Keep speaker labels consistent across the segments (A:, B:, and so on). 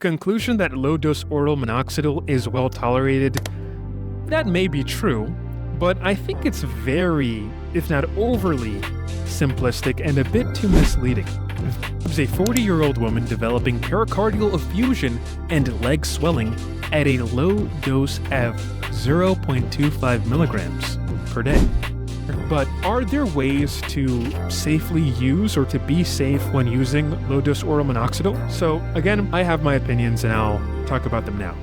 A: Conclusion that low-dose oral minoxidil is well tolerated, that may be true, but I think it's very, if not overly, simplistic and a bit too misleading. There's a 40-year-old woman developing pericardial effusion and leg swelling at a low dose of 0.25 milligrams per day. But are there ways to safely use or to be safe when using low-dose oral minoxidil? So again, I have my opinions and I'll talk about them now.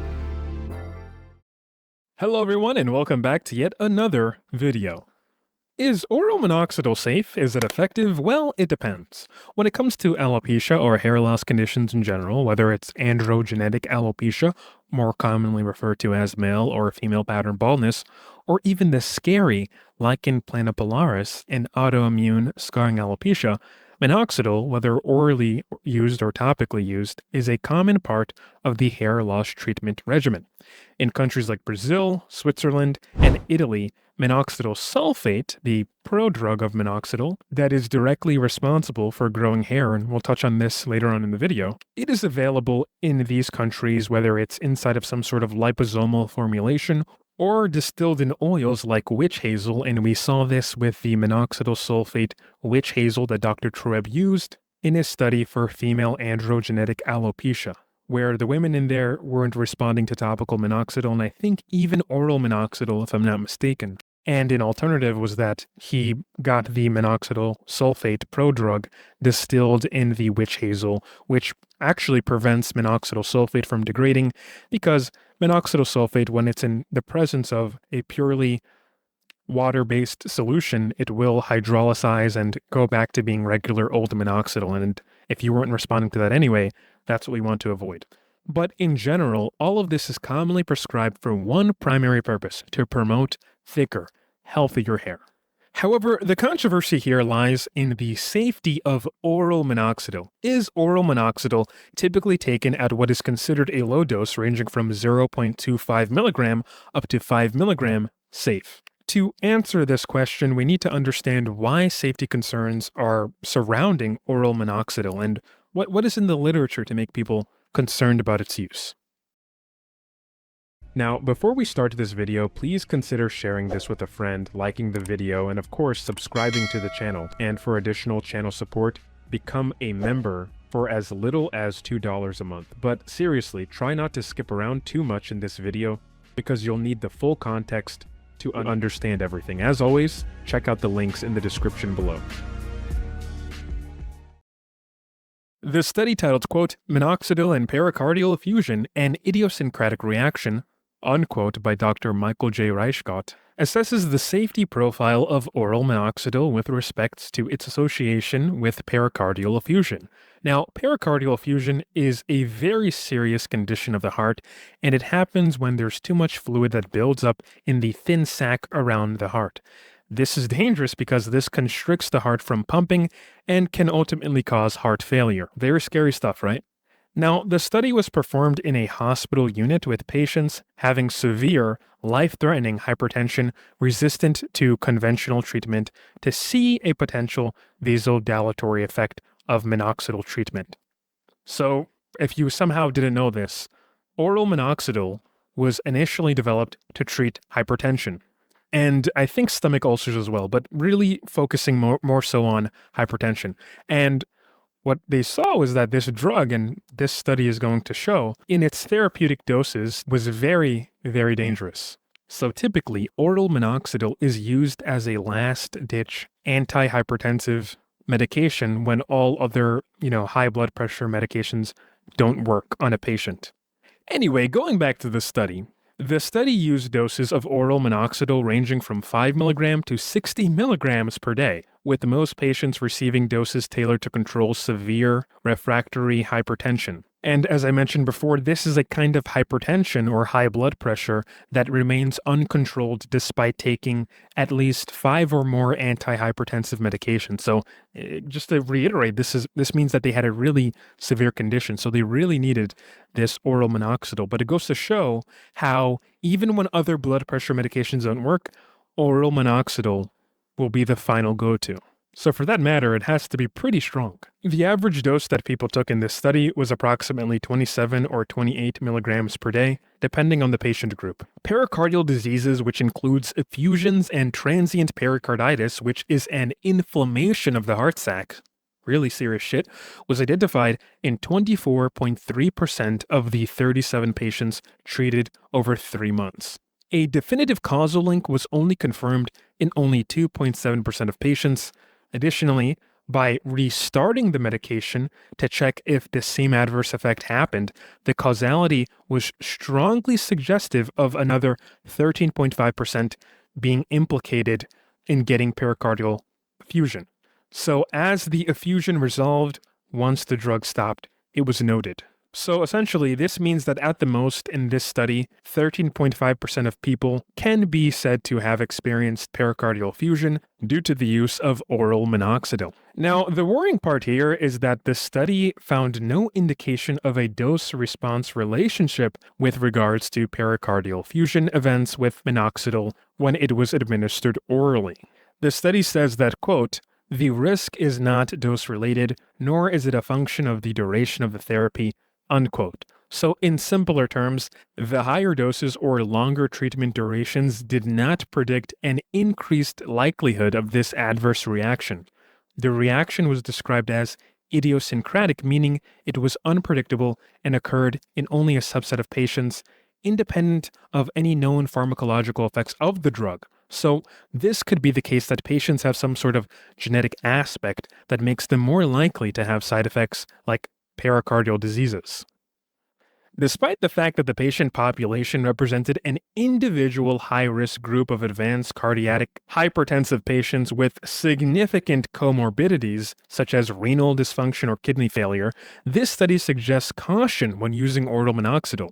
A: Hello everyone and welcome back to yet another video. Is oral minoxidil safe? Is it effective? Well, it depends. When it comes to alopecia or hair loss conditions in general, whether it's androgenetic alopecia, more commonly referred to as male or female pattern baldness, or even the scary lichen planopilaris and autoimmune scarring alopecia, minoxidil, whether orally used or topically used, is a common part of the hair loss treatment regimen. In countries like Brazil, Switzerland, and Italy, minoxidil sulfate, the prodrug of minoxidil, that is directly responsible for growing hair, and we'll touch on this later on in the video, it is available in these countries whether it's inside of some sort of liposomal formulation or distilled in oils like witch hazel, and we saw this with the minoxidil sulfate witch hazel that Dr. Troeb used in his study for female androgenetic alopecia, where the women in there weren't responding to topical minoxidil, and I think even oral minoxidil, if I'm not mistaken. And an alternative was that he got the minoxidil sulfate prodrug distilled in the witch hazel, which actually prevents minoxidil sulfate from degrading, because minoxidil sulfate, when it's in the presence of a purely water-based solution, it will hydrolysize and go back to being regular old minoxidil. And if you weren't responding to that anyway, that's what we want to avoid. But in general, all of this is commonly prescribed for one primary purpose: to promote thicker, healthier hair. However, the controversy here lies in the safety of oral minoxidil. Is oral minoxidil typically taken at what is considered a low dose ranging from 0.25 milligram up to 5 milligram safe? To answer this question, we need to understand why safety concerns are surrounding oral minoxidil and what is in the literature to make people concerned about its use. Now, before we start this video, please consider sharing this with a friend, liking the video, and of course, subscribing to the channel. And for additional channel support, become a member for as little as $2 a month. But seriously, try not to skip around too much in this video, because you'll need the full context to understand everything. As always, check out the links in the description below. The study titled, quote, "Minoxidil and Pericardial Effusion, an Idiosyncratic Reaction," unquote, by Dr. Michael J. Reichgott, assesses the safety profile of oral minoxidil with respect to its association with pericardial effusion. Now, pericardial effusion is a very serious condition of the heart, and it happens when there's too much fluid that builds up in the thin sac around the heart. This is dangerous because this constricts the heart from pumping and can ultimately cause heart failure. Very scary stuff, right? Now, the study was performed in a hospital unit with patients having severe, life-threatening hypertension resistant to conventional treatment to see a potential vasodilatory effect of minoxidil treatment. So, if you somehow didn't know this, oral minoxidil was initially developed to treat hypertension, and I think stomach ulcers as well, but really focusing more so on hypertension. And what they saw was that this drug, and this study is going to show, in its therapeutic doses was very, very dangerous. So typically, oral minoxidil is used as a last-ditch antihypertensive medication when all other, high blood pressure medications don't work on a patient. Anyway, going back to the study used doses of oral minoxidil ranging from 5 milligram to 60 milligrams per day, with most patients receiving doses tailored to control severe refractory hypertension. And as I mentioned before, this is a kind of hypertension or high blood pressure that remains uncontrolled despite taking at least 5 or more antihypertensive medications. So just to reiterate, this means that they had a really severe condition. So they really needed this oral minoxidil. But it goes to show how even when other blood pressure medications don't work, oral minoxidil will be the final go-to. So for that matter, it has to be pretty strong. The average dose that people took in this study was approximately 27 or 28 milligrams per day, depending on the patient group. Pericardial diseases, which includes effusions and transient pericarditis, which is an inflammation of the heart sac, really serious shit, was identified in 24.3% of the 37 patients treated over 3 months. A definitive causal link was only confirmed in only 2.7% of patients. Additionally, by restarting the medication to check if the same adverse effect happened, the causality was strongly suggestive of another 13.5% being implicated in getting pericardial effusion. So as the effusion resolved, once the drug stopped, it was noted. So essentially, this means that at the most in this study, 13.5% of people can be said to have experienced pericardial effusion due to the use of oral minoxidil. Now, the worrying part here is that the study found no indication of a dose-response relationship with regards to pericardial effusion events with minoxidil when it was administered orally. The study says that, quote, "The risk is not dose-related, nor is it a function of the duration of the therapy," unquote. So in simpler terms, the higher doses or longer treatment durations did not predict an increased likelihood of this adverse reaction. The reaction was described as idiosyncratic, meaning it was unpredictable and occurred in only a subset of patients, independent of any known pharmacological effects of the drug. So this could be the case that patients have some sort of genetic aspect that makes them more likely to have side effects like pericardial diseases. Despite the fact that the patient population represented an individual high-risk group of advanced cardiac hypertensive patients with significant comorbidities, such as renal dysfunction or kidney failure, this study suggests caution when using oral minoxidil.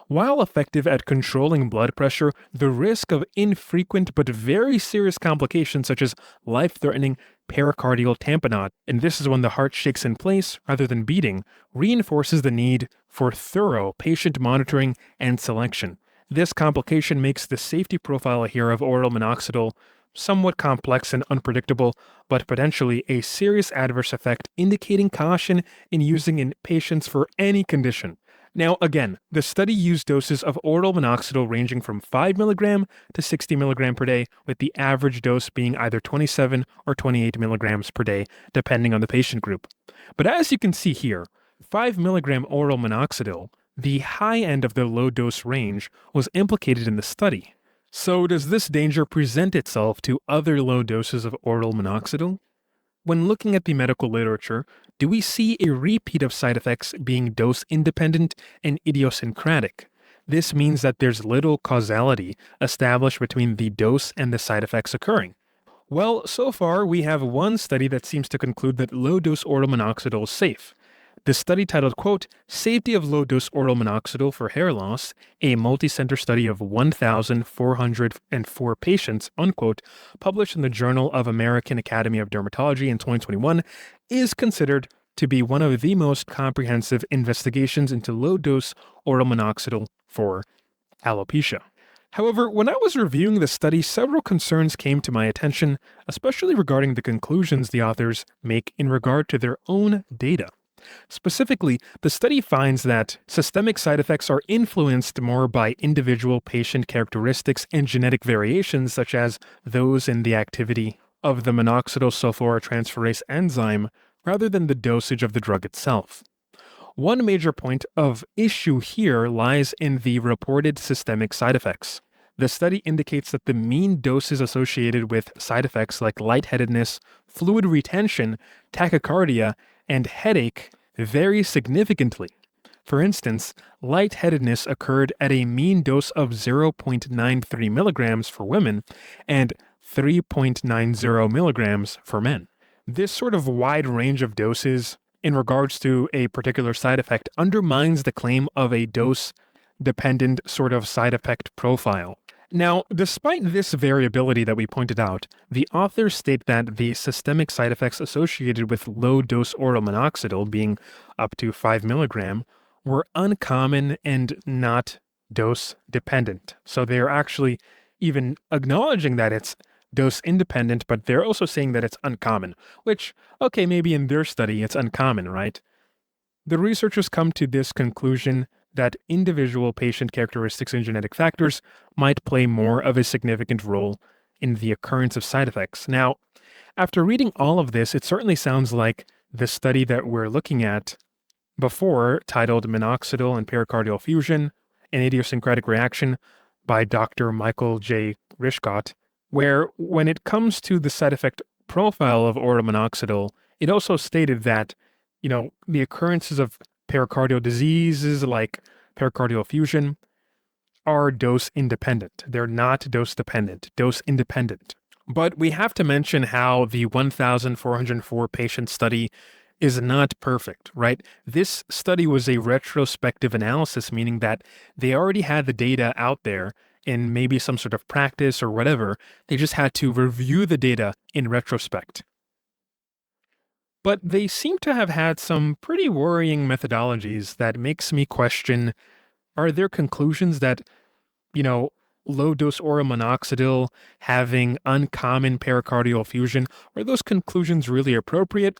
A: While effective at controlling blood pressure, the risk of infrequent but very serious complications such as life-threatening pericardial tamponade, and this is when the heart shakes in place rather than beating, reinforces the need for thorough patient monitoring and selection. This complication makes the safety profile here of oral minoxidil somewhat complex and unpredictable, but potentially a serious adverse effect indicating caution in using in patients for any condition. Now, again, the study used doses of oral minoxidil ranging from 5 mg to 60 mg per day, with the average dose being either 27 or 28 mg per day, depending on the patient group. But as you can see here, 5 mg oral minoxidil, the high end of the low dose range, was implicated in the study. So does this danger present itself to other low doses of oral minoxidil? When looking at the medical literature, do we see a repeat of side effects being dose-independent and idiosyncratic? This means that there's little causality established between the dose and the side effects occurring. Well, so far we have one study that seems to conclude that low-dose oral minoxidil is safe. The study titled, quote, "Safety of Low-Dose Oral Minoxidil for Hair Loss, a multi-center study of 1,404 patients," unquote, published in the Journal of American Academy of Dermatology in 2021, is considered to be one of the most comprehensive investigations into low-dose oral minoxidil for alopecia. However, when I was reviewing the study, several concerns came to my attention, especially regarding the conclusions the authors make in regard to their own data. Specifically, the study finds that systemic side effects are influenced more by individual patient characteristics and genetic variations, such as those in the activity of the minoxidil sulforatransferase enzyme, rather than the dosage of the drug itself. One major point of issue here lies in the reported systemic side effects. The study indicates that the mean doses associated with side effects like lightheadedness, fluid retention, tachycardia, and headache vary significantly. For instance, lightheadedness occurred at a mean dose of 0.93 milligrams for women and 3.90 milligrams for men. This sort of wide range of doses in regards to a particular side effect undermines the claim of a dose-dependent sort of side effect profile. Now, despite this variability that we pointed out, the authors state that the systemic side effects associated with low-dose oral minoxidil, being up to 5 mg, were uncommon and not dose-dependent. So they are actually even acknowledging that it's dose independent, but they're also saying that it's uncommon, which, okay, maybe in their study it's uncommon, right? The researchers come to this conclusion that individual patient characteristics and genetic factors might play more of a significant role in the occurrence of side effects. Now, after reading all of this, it certainly sounds like the study that we're looking at before, titled Minoxidil and Pericardial Effusion, an Idiosyncratic Reaction by Dr. Michael J. Rishkot, where when it comes to the side effect profile of oral minoxidil, it also stated that, the occurrences of pericardial diseases like pericardial effusion are dose independent. They're not dose dependent, dose independent. But we have to mention how the 1,404 patient study is not perfect, right? This study was a retrospective analysis, meaning that they already had the data out there in maybe some sort of practice or whatever. They just had to review the data in retrospect. But they seem to have had some pretty worrying methodologies that makes me question, are there conclusions that, low-dose oral minoxidil having uncommon pericardial effusion, are those conclusions really appropriate?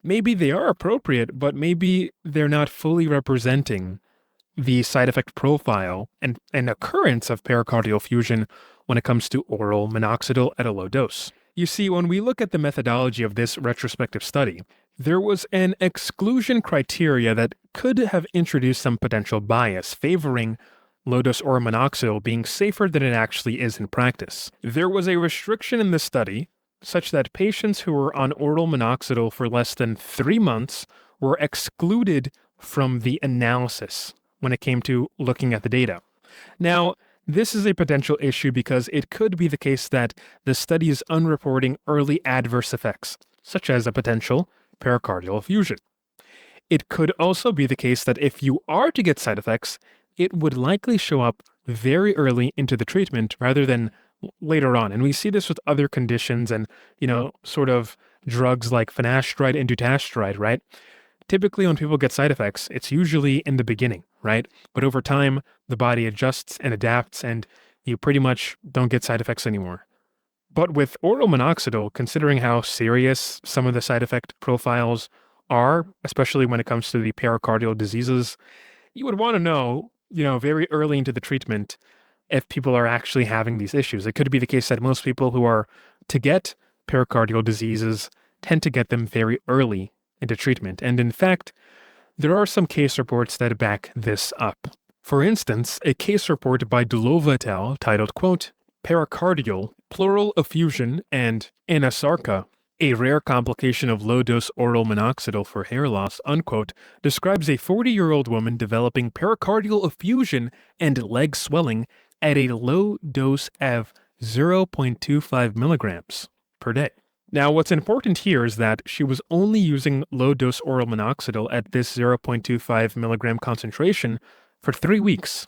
A: Maybe they are appropriate, but maybe they're not fully representing the side effect profile and occurrence of pericardial effusion when it comes to oral minoxidil at a low dose. You see, when we look at the methodology of this retrospective study, there was an exclusion criteria that could have introduced some potential bias, favoring low-dose oral minoxidil being safer than it actually is in practice. There was a restriction in the study such that patients who were on oral minoxidil for less than 3 months were excluded from the analysis when it came to looking at the data. Now, this is a potential issue because it could be the case that the study is unreporting early adverse effects, such as a potential pericardial effusion. It could also be the case that if you are to get side effects, it would likely show up very early into the treatment rather than later on. And we see this with other conditions and, sort of drugs like finasteride and dutasteride, right? Typically, when people get side effects, it's usually in the beginning, right? But over time, the body adjusts and adapts, and you pretty much don't get side effects anymore. But with oral minoxidil, considering how serious some of the side effect profiles are, especially when it comes to the pericardial diseases, you would want to know, very early into the treatment if people are actually having these issues. It could be the case that most people who are to get pericardial diseases tend to get them very early into treatment. And in fact, there are some case reports that back this up. For instance, a case report by Dulova et al. Titled, quote, Pericardial, Pleural Effusion, and Anasarca, a rare complication of low-dose oral minoxidil for hair loss, unquote, describes a 40-year-old woman developing pericardial effusion and leg swelling at a low dose of 0.25 milligrams per day. Now, what's important here is that she was only using low-dose oral minoxidil at this 0.25 milligram concentration for 3 weeks.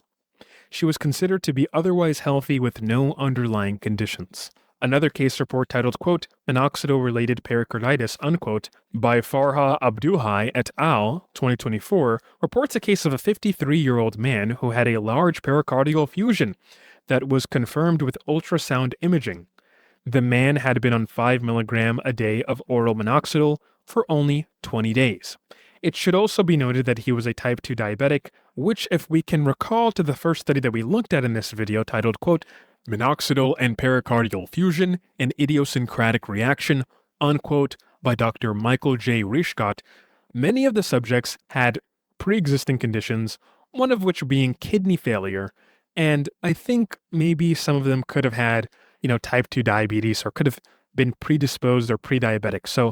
A: She was considered to be otherwise healthy with no underlying conditions. Another case report titled, quote, Minoxidil-related pericarditis, unquote, by Farha Abduhai et al., 2024, reports a case of a 53-year-old man who had a large pericardial effusion that was confirmed with ultrasound imaging. The man had been on 5 milligram a day of oral minoxidil for only 20 days. It should also be noted that he was a type 2 diabetic, which, if we can recall to the first study that we looked at in this video titled, quote, Minoxidil and Pericardial Effusion, an Idiosyncratic Reaction, unquote, by Dr. Michael J. Rishkot, many of the subjects had pre-existing conditions, one of which being kidney failure, and I think maybe some of them could have had, type 2 diabetes or could have been predisposed or pre-diabetic. So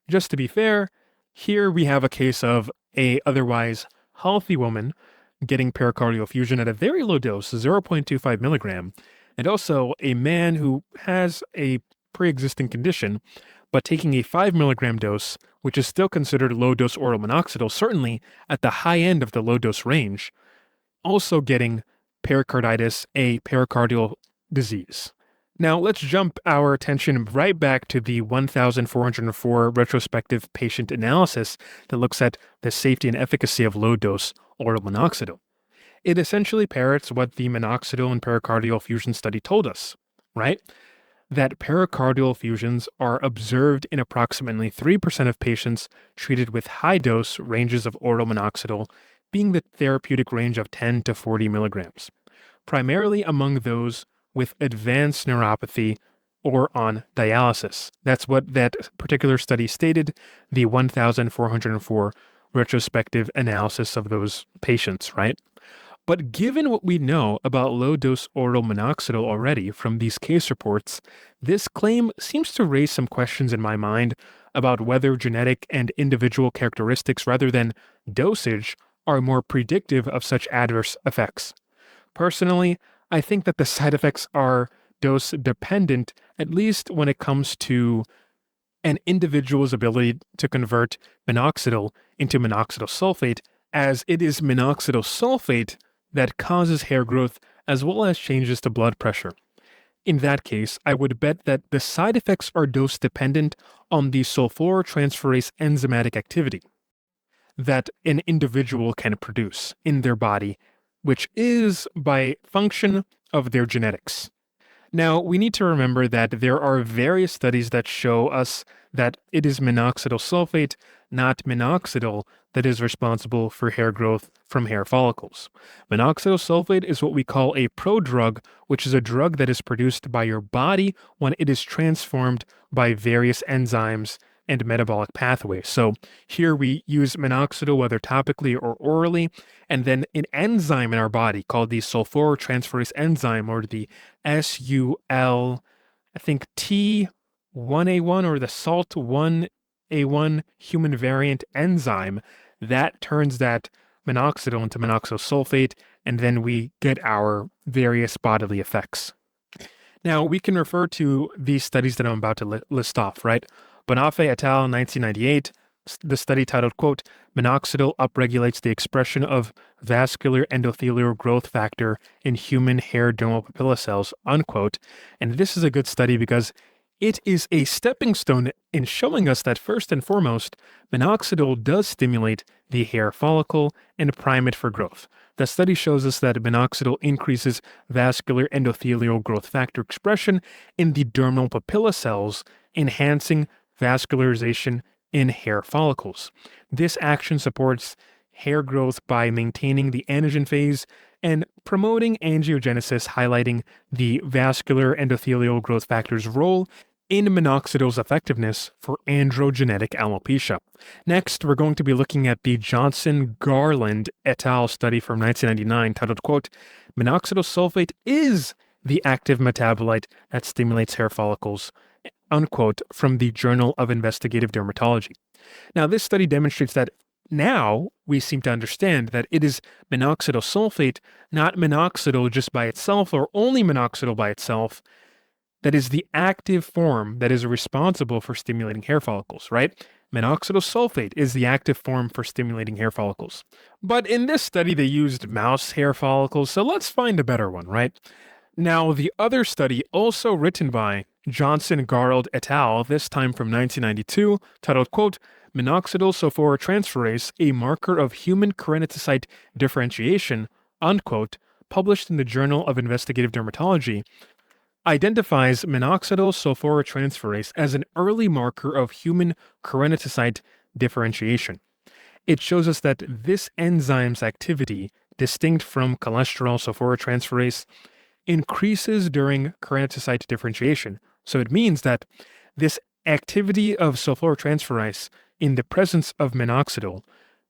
A: just to be fair, here we have a case of a otherwise healthy woman getting pericardial effusion at a very low dose, 0.25 milligram, and also a man who has a pre-existing condition, but taking a 5 milligram dose, which is still considered low-dose oral minoxidil, certainly at the high end of the low-dose range, also getting pericarditis, a pericardial disease. Now, let's jump our attention right back to the 1,404 retrospective patient analysis that looks at the safety and efficacy of low-dose oral minoxidil. It essentially parrots what the minoxidil and pericardial effusion study told us, right? that pericardial effusions are observed in approximately 3% of patients treated with high-dose ranges of oral minoxidil, being the therapeutic range of 10 to 40 milligrams, primarily among those with advanced neuropathy or on dialysis. That's what that particular study stated, the 1,404 retrospective analysis of those patients, right? But given what we know about low-dose oral minoxidil already from these case reports, this claim seems to raise some questions in my mind about whether genetic and individual characteristics rather than dosage are more predictive of such adverse effects. Personally, I think that the side effects are dose dependent, at least when it comes to an individual's ability to convert minoxidil into minoxidil sulfate, as it is minoxidil sulfate that causes hair growth as well as changes to blood pressure. In that case, I would bet that the side effects are dose dependent on the sulforotransferase enzymatic activity that an individual can produce in their body, which is by function of their genetics. Now, we need to remember that there are various studies that show us that it is minoxidil sulfate, not minoxidil, that is responsible for hair growth from hair follicles. Minoxidil sulfate is what we call a prodrug, which is a drug that is produced by your body when it is transformed by various enzymes and metabolic pathways. So here we use minoxidil, whether topically or orally, and then an enzyme in our body called the sulforotransferase enzyme, or the SUL, I think T1A1, or the SALT1A1 human variant enzyme, that turns that minoxidil into minoxidil sulfate, and then we get our various bodily effects. Now, we can refer to these studies that I'm about to list off, right? Bonafé et al. 1998, the study titled, quote, "Minoxidil upregulates the expression of vascular endothelial growth factor in human hair dermal papilla cells," unquote. And this is a good study because it is a stepping stone in showing us that first and foremost, minoxidil does stimulate the hair follicle and prime it for growth. The study shows us that minoxidil increases vascular endothelial growth factor expression in the dermal papilla cells, enhancing vascularization in hair follicles. This action supports hair growth by maintaining the anagen phase and promoting angiogenesis, highlighting the vascular endothelial growth factor's role in minoxidil's effectiveness for androgenetic alopecia. Next, we're going to be looking at the Johnson-Garland et al. Study from 1999 titled, quote, "Minoxidil sulfate is the active metabolite that stimulates hair follicles," unquote, from the Journal of Investigative Dermatology. Now, this study demonstrates that now we seem to understand that it is minoxidil sulfate, not minoxidil just by itself or only minoxidil by itself, that is the active form that is responsible for stimulating hair follicles, right? Minoxidil sulfate is the active form for stimulating hair follicles. But in this study, they used mouse hair follicles, so let's find a better one, right? Now, the other study, also written by Johnson-Garland et al., this time from 1992, titled, quote, "Minoxidil sulforotransferase, a marker of human keratinocyte differentiation," unquote, published in the Journal of Investigative Dermatology, identifies minoxidil sulforotransferase as an early marker of human keratinocyte differentiation. It shows us that this enzyme's activity, distinct from cholesterol sulforotransferase, increases during keratinocyte differentiation. So it means that this activity of sulforotransferase in the presence of minoxidil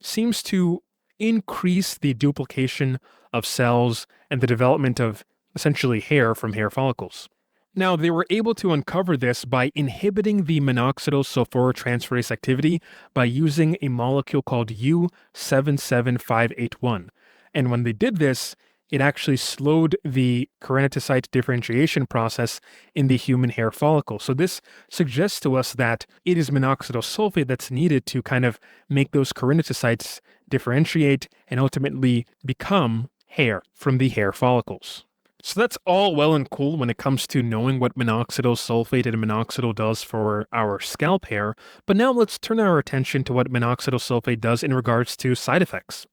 A: seems to increase the duplication of cells and the development of essentially hair from hair follicles. Now, they were able to uncover this by inhibiting the minoxidil sulforotransferase activity by using a molecule called U77581. And when they did this, it actually slowed the keratinocyte differentiation process in the human hair follicle. So this suggests to us that it is minoxidil sulfate that's needed to kind of make those keratinocytes differentiate and ultimately become hair from the hair follicles. So that's all well and cool when it comes to knowing what minoxidil sulfate and minoxidil does for our scalp hair, but now let's turn our attention to what minoxidil sulfate does in regards to side effects.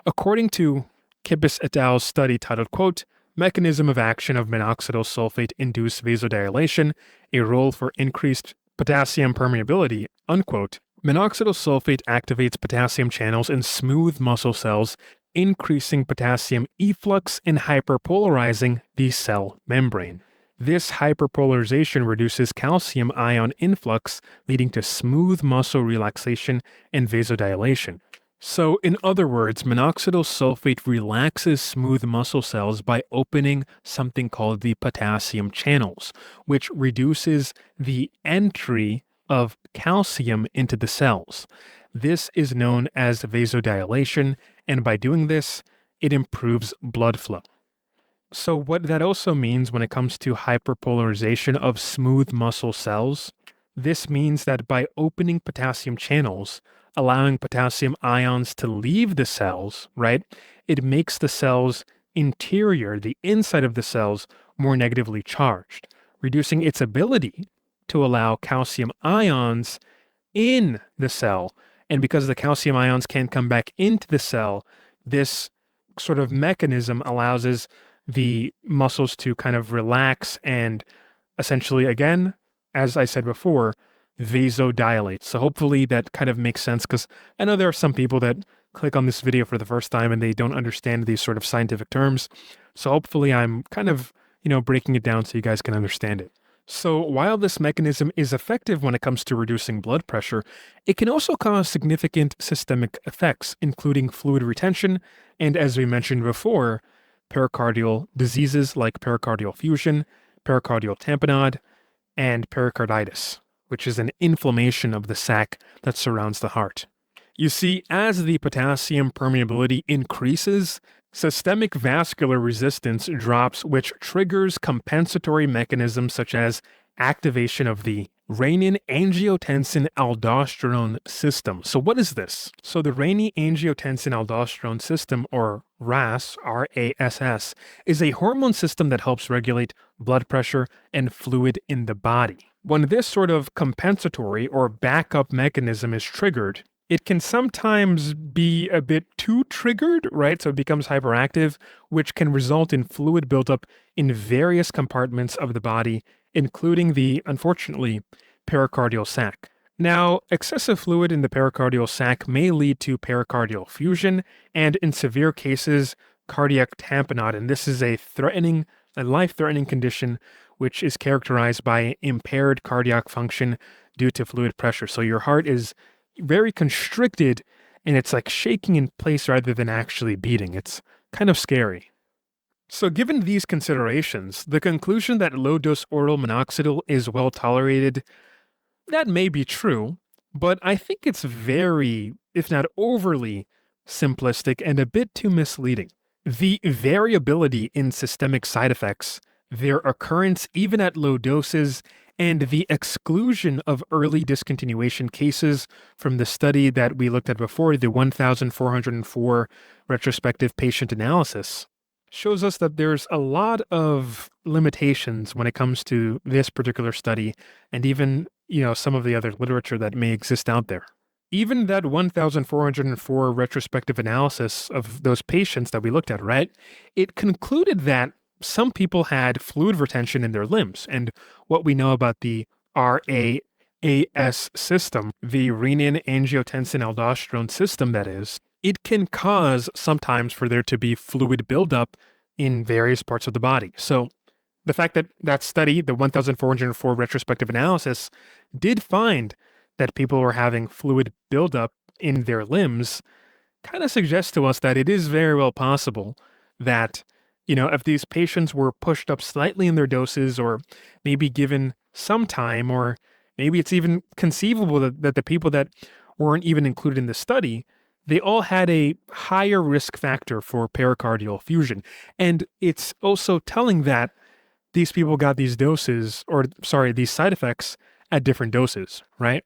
A: According to Kibbis et al.'s study titled, quote, Mechanism of action of minoxidil sulfate-induced vasodilation, a role for increased potassium permeability, unquote. Minoxidil sulfate activates potassium channels in smooth muscle cells, increasing potassium efflux and hyperpolarizing the cell membrane. This hyperpolarization reduces calcium ion influx, leading to smooth muscle relaxation and vasodilation. So, in other words, minoxidil sulfate relaxes smooth muscle cells by opening something called the potassium channels, which reduces the entry of calcium into the cells. This is known as vasodilation, and by doing this, it improves blood flow. So what that also means when it comes to hyperpolarization of smooth muscle cells, this means that by opening potassium channels, allowing potassium ions to leave the cells, right, it makes the cell's interior, the inside of the cells, more negatively charged, reducing its ability to allow calcium ions in the cell. And because the calcium ions can't come back into the cell, this sort of mechanism allows the muscles to kind of relax and essentially, again, as I said before, vasodilate. So hopefully that kind of makes sense, because I know there are some people that click on this video for the first time and they don't understand these sort of scientific terms. So hopefully I'm kind of, breaking it down so you guys can understand it. So while this mechanism is effective when it comes to reducing blood pressure, it can also cause significant systemic effects, including fluid retention, and as we mentioned before, pericardial diseases like pericardial effusion, pericardial tamponade, and pericarditis, which is an inflammation of the sac that surrounds the heart. You see, as the potassium permeability increases, systemic vascular resistance drops, which triggers compensatory mechanisms such as activation of the renin-angiotensin-aldosterone system. So what is this? So the renin-angiotensin-aldosterone system, or RAS, R-A-S-S, is a hormone system that helps regulate blood pressure and fluid in the body. When this sort of compensatory or backup mechanism is triggered, it can sometimes be a bit too triggered, right? So it becomes hyperactive, which can result in fluid buildup in various compartments of the body, including the, unfortunately, pericardial sac. Now, excessive fluid in the pericardial sac may lead to pericardial effusion, and in severe cases, cardiac tamponade. And this is a life-threatening condition which is characterized by impaired cardiac function due to fluid pressure. So your heart is very constricted and it's like shaking in place rather than actually beating. It's kind of scary. So given these considerations, the conclusion that low-dose oral minoxidil is well tolerated, that may be true, but I think it's very, if not overly, simplistic and a bit too misleading. The variability in systemic side effects, their occurrence even at low doses, and the exclusion of early discontinuation cases from the study that we looked at before, the 1,404 retrospective patient analysis, shows us that there's a lot of limitations when it comes to this particular study and even, some of the other literature that may exist out there. Even that 1,404 retrospective analysis of those patients that we looked at, right? It concluded that some people had fluid retention in their limbs, and what we know about the RAAS system, the renin-angiotensin-aldosterone system that is, it can cause sometimes for there to be fluid buildup in various parts of the body. So the fact that that study, the 1,404 retrospective analysis, did find that people were having fluid buildup in their limbs kind of suggests to us that it is very well possible that if these patients were pushed up slightly in their doses or maybe given some time, or maybe it's even conceivable that the people that weren't even included in the study, they all had a higher risk factor for pericardial effusion. And it's also telling that these people got these these side effects at different doses, right?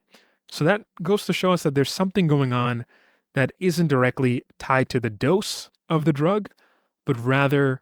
A: So that goes to show us that there's something going on that isn't directly tied to the dose of the drug, but rather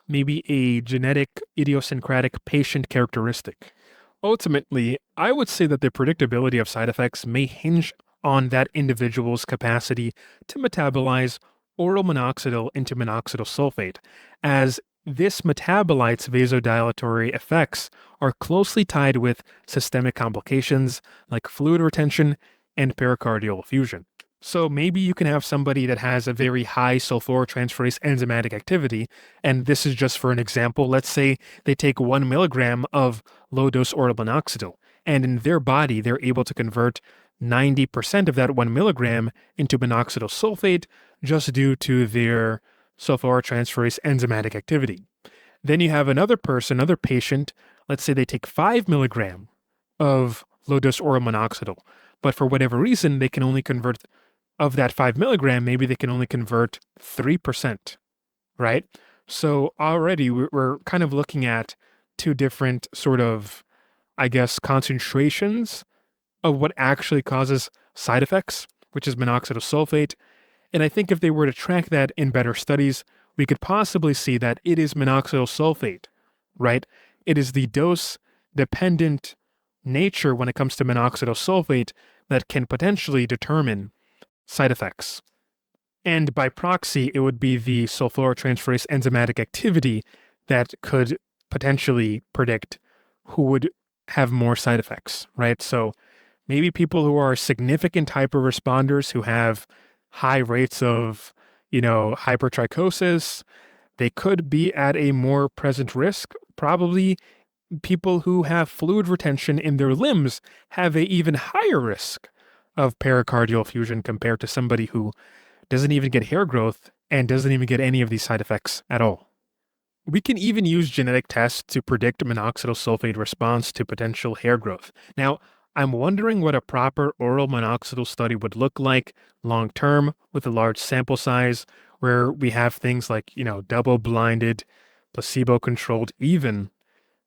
A: maybe a genetic, idiosyncratic patient characteristic. Ultimately, I would say that the predictability of side effects may hinge on that individual's capacity to metabolize oral minoxidil into minoxidil sulfate, as This metabolite's vasodilatory effects are closely tied with systemic complications like fluid retention and pericardial effusion. So maybe you can have somebody that has a very high sulfurtransferase enzymatic activity, and this is just for an example. Let's say they take 1 milligram of low-dose oral minoxidil, and in their body, they're able to convert 90% of that 1 milligram into minoxidil sulfate just due to their sulfurtransferase enzymatic activity. Then you have another person, another patient, let's say they take 5 milligram of low-dose oral minoxidil, but for whatever reason, they can only convert, of that 5 milligram, maybe they can only convert 3%, right? So already we're kind of looking at two different sort of, I guess, concentrations of what actually causes side effects, which is minoxidil sulfate. And I think if they were to track that in better studies, we could possibly see that it is minoxidil sulfate, right? It is the dose-dependent nature when it comes to minoxidil sulfate that can potentially determine side effects. And by proxy, it would be the sulfurtransferase enzymatic activity that could potentially predict who would have more side effects, right? So maybe people who are significant hyperresponders who have high rates of, hypertrichosis, they could be at a more present risk. Probably people who have fluid retention in their limbs have an even higher risk of pericardial effusion compared to somebody who doesn't even get hair growth and doesn't even get any of these side effects at all. We can even use genetic tests to predict minoxidil sulfate response to potential hair growth. Now, I'm wondering what a proper oral minoxidil study would look like long term with a large sample size where we have things like, double-blinded, placebo-controlled, even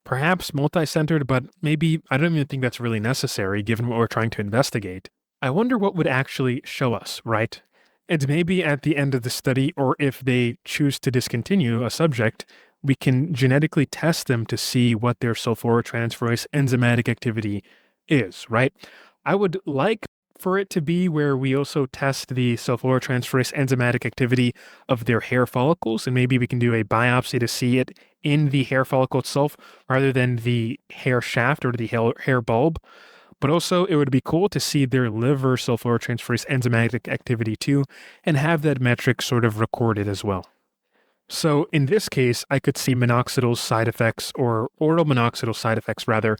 A: perhaps multi-centered, but maybe I don't even think that's really necessary given what we're trying to investigate. I wonder what would actually show us, right? And maybe at the end of the study, or if they choose to discontinue a subject, we can genetically test them to see what their sulfurtransferase enzymatic activity is, right? I would like for it to be where we also test the sulfurtransferase enzymatic activity of their hair follicles, and maybe we can do a biopsy to see it in the hair follicle itself rather than the hair shaft or the hair bulb. But also, it would be cool to see their liver sulfurtransferase enzymatic activity too, and have that metric sort of recorded as well. So in this case, I could see minoxidil side effects, or oral minoxidil side effects rather,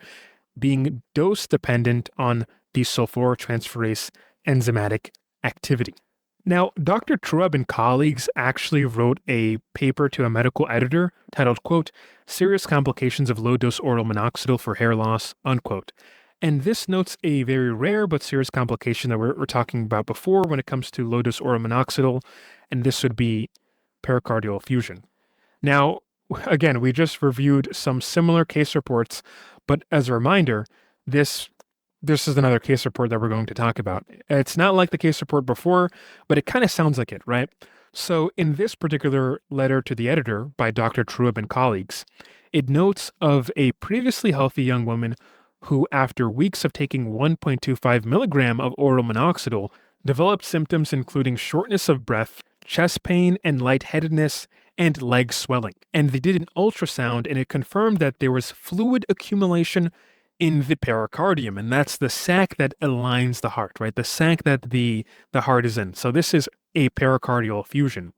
A: being dose-dependent on the sulfurtransferase enzymatic activity. Now, Dr. Trueb and colleagues actually wrote a paper to a medical editor titled, quote, "Serious Complications of Low-Dose Oral Minoxidil for Hair Loss," unquote. And this notes a very rare but serious complication that we're talking about before when it comes to low-dose oral minoxidil, and this would be pericardial effusion. Now, again, we just reviewed some similar case reports, but as a reminder, this is another case report that we're going to talk about. It's not like the case report before, but it kind of sounds like it, right? So in this particular letter to the editor by Dr. Trueb and colleagues, it notes of a previously healthy young woman who, after weeks of taking 1.25 milligram of oral minoxidil, developed symptoms including shortness of breath, chest pain, and lightheadedness, and leg swelling. And they did an ultrasound, and it confirmed that there was fluid accumulation in the pericardium, and that's the sac that aligns the heart, right? The sac that the heart is in. So this is a pericardial effusion.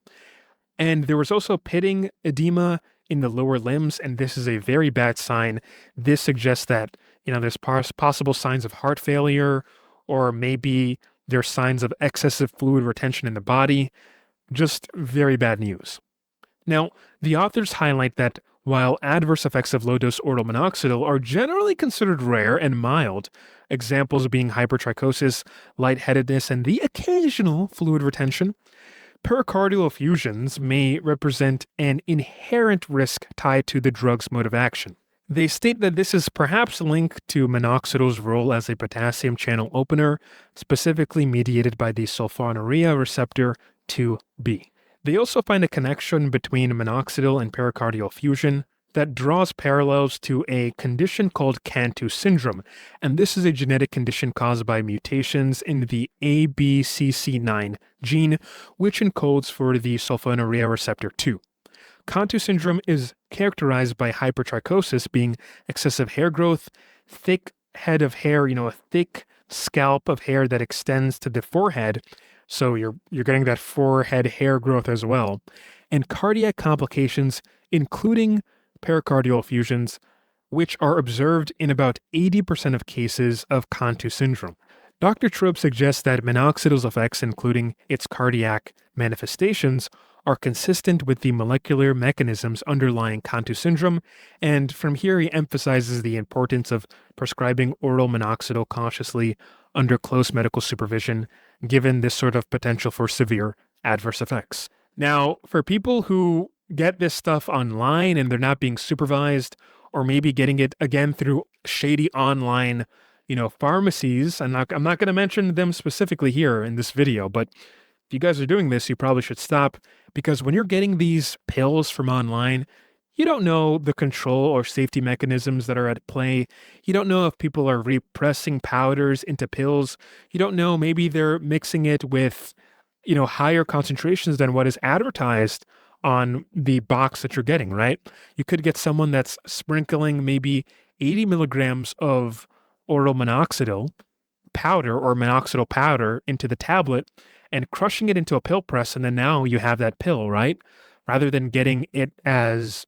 A: And there was also pitting edema in the lower limbs, and this is a very bad sign. This suggests that, there's possible signs of heart failure, or maybe there's signs of excessive fluid retention in the body. Just very bad news. Now, the authors highlight that while adverse effects of low-dose oral minoxidil are generally considered rare and mild, examples being hypertrichosis, lightheadedness, and the occasional fluid retention, pericardial effusions may represent an inherent risk tied to the drug's mode of action. They state that this is perhaps linked to minoxidil's role as a potassium channel opener, specifically mediated by the sulfonylurea receptor 2B. They also find a connection between minoxidil and pericardial effusion that draws parallels to a condition called Cantu syndrome, and this is a genetic condition caused by mutations in the ABCC9 gene, which encodes for the sulfonylurea receptor 2. Cantu syndrome is characterized by hypertrichosis, being excessive hair growth, thick head of hair, a thick scalp of hair that extends to the forehead. So you're getting that forehead hair growth as well. And cardiac complications, including pericardial effusions, which are observed in about 80% of cases of Cantu syndrome. Dr. Trope suggests that minoxidil's effects, including its cardiac manifestations, are consistent with the molecular mechanisms underlying Cantu syndrome, and from here he emphasizes the importance of prescribing oral minoxidil cautiously under close medical supervision, given this sort of potential for severe adverse effects. Now, for people who get this stuff online and they're not being supervised, or maybe getting it again through shady online, pharmacies, I'm not going to mention them specifically here in this video, but if you guys are doing this, you probably should stop, because when you're getting these pills from online, you don't know the control or safety mechanisms that are at play. You don't know if people are repressing powders into pills. You don't know, maybe they're mixing it with, higher concentrations than what is advertised on the box that you're getting, right? You could get someone that's sprinkling maybe 80 milligrams of oral minoxidil powder or minoxidil powder into the tablet and crushing it into a pill press, and then now you have that pill, right? Rather than getting it as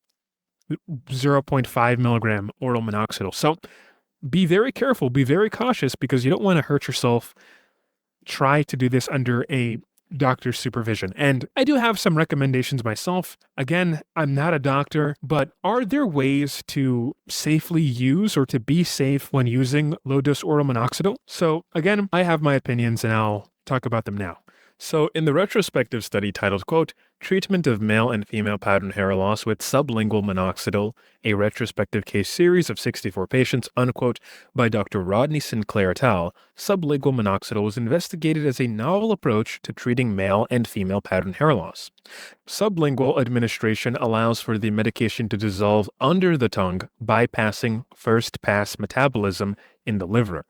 A: 0.5 milligram oral minoxidil. So be very careful, be very cautious, because you don't want to hurt yourself. Try to do this under a doctor's supervision. And I do have some recommendations myself. Again, I'm not a doctor, but are there ways to safely use or to be safe when using low-dose oral minoxidil? So again, I have my opinions and I'll talk about them now. So in the retrospective study titled, quote, Treatment of Male and Female Pattern Hair Loss with Sublingual Minoxidil, a retrospective case series of 64 patients, unquote, by Dr. Rodney Sinclair et al., sublingual minoxidil was investigated as a novel approach to treating male and female pattern hair loss. Sublingual administration allows for the medication to dissolve under the tongue, bypassing first-pass metabolism in the liver.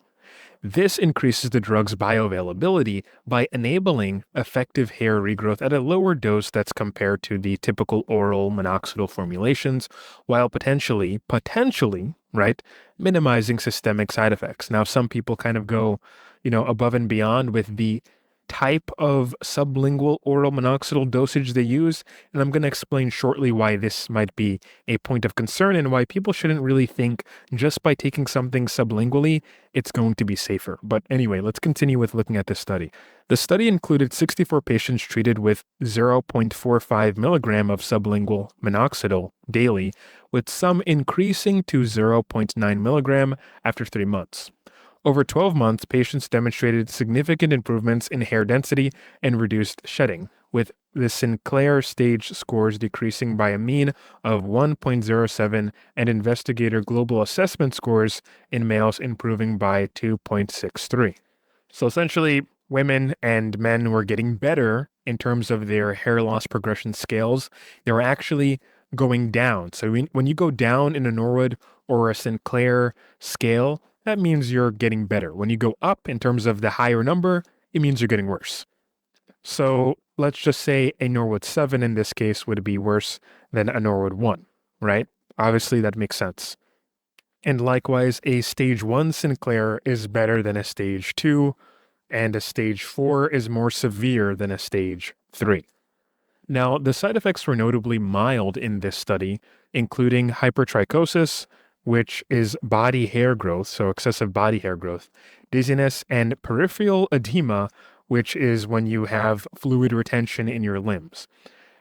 A: This increases the drug's bioavailability by enabling effective hair regrowth at a lower dose that's compared to the typical oral minoxidil formulations, while potentially, right, minimizing systemic side effects. Now, some people kind of go, above and beyond with the type of sublingual oral minoxidil dosage they use, and I'm going to explain shortly why this might be a point of concern and why people shouldn't really think just by taking something sublingually it's going to be safer. But anyway, let's continue with looking at this study. The study included 64 patients treated with 0.45 milligram of sublingual minoxidil daily, with some increasing to 0.9 milligram after 3 months. Over 12 months, patients demonstrated significant improvements in hair density and reduced shedding, with the Sinclair stage scores decreasing by a mean of 1.07 and investigator global assessment scores in males improving by 2.63. So essentially, women and men were getting better in terms of their hair loss progression scales. They were actually going down. So when you go down in a Norwood or a Sinclair scale, that means you're getting better. When you go up in terms of the higher number, it means you're getting worse. So let's just say a Norwood 7 in this case would be worse than a Norwood 1, right? Obviously, that makes sense. And likewise, a stage 1 Sinclair is better than a stage 2, and a stage 4 is more severe than a stage 3. Now, the side effects were notably mild in this study, including hypertrichosis, which is body hair growth, so excessive body hair growth, dizziness, and peripheral edema, which is when you have fluid retention in your limbs.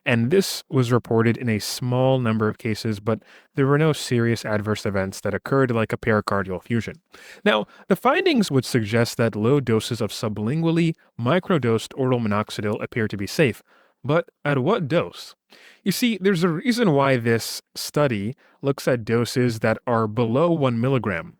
A: And this was reported in a small number of cases, but there were no serious adverse events that occurred like a pericardial effusion. Now, the findings would suggest that low doses of sublingually microdosed oral minoxidil appear to be safe, but at what dose? You see, there's a reason why this study looks at doses that are below 1 milligram.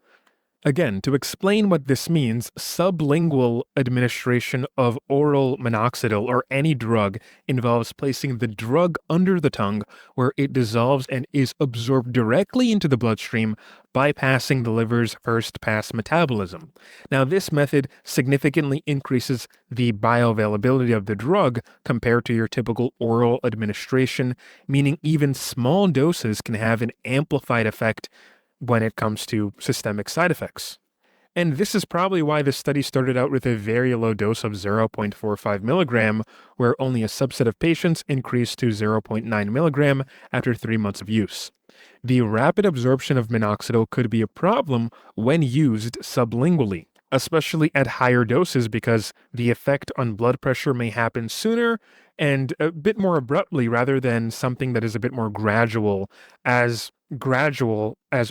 A: Again, to explain what this means, sublingual administration of oral minoxidil or any drug involves placing the drug under the tongue where it dissolves and is absorbed directly into the bloodstream, bypassing the liver's first pass metabolism. Now, this method significantly increases the bioavailability of the drug compared to your typical oral administration, meaning even small doses can have an amplified effect when it comes to systemic side effects. And this is probably why this study started out with a very low dose of 0.45 milligram, where only a subset of patients increased to 0.9 milligram after 3 months of use. The rapid absorption of minoxidil could be a problem when used sublingually, especially at higher doses because the effect on blood pressure may happen sooner and a bit more abruptly rather than something that is a bit more gradual as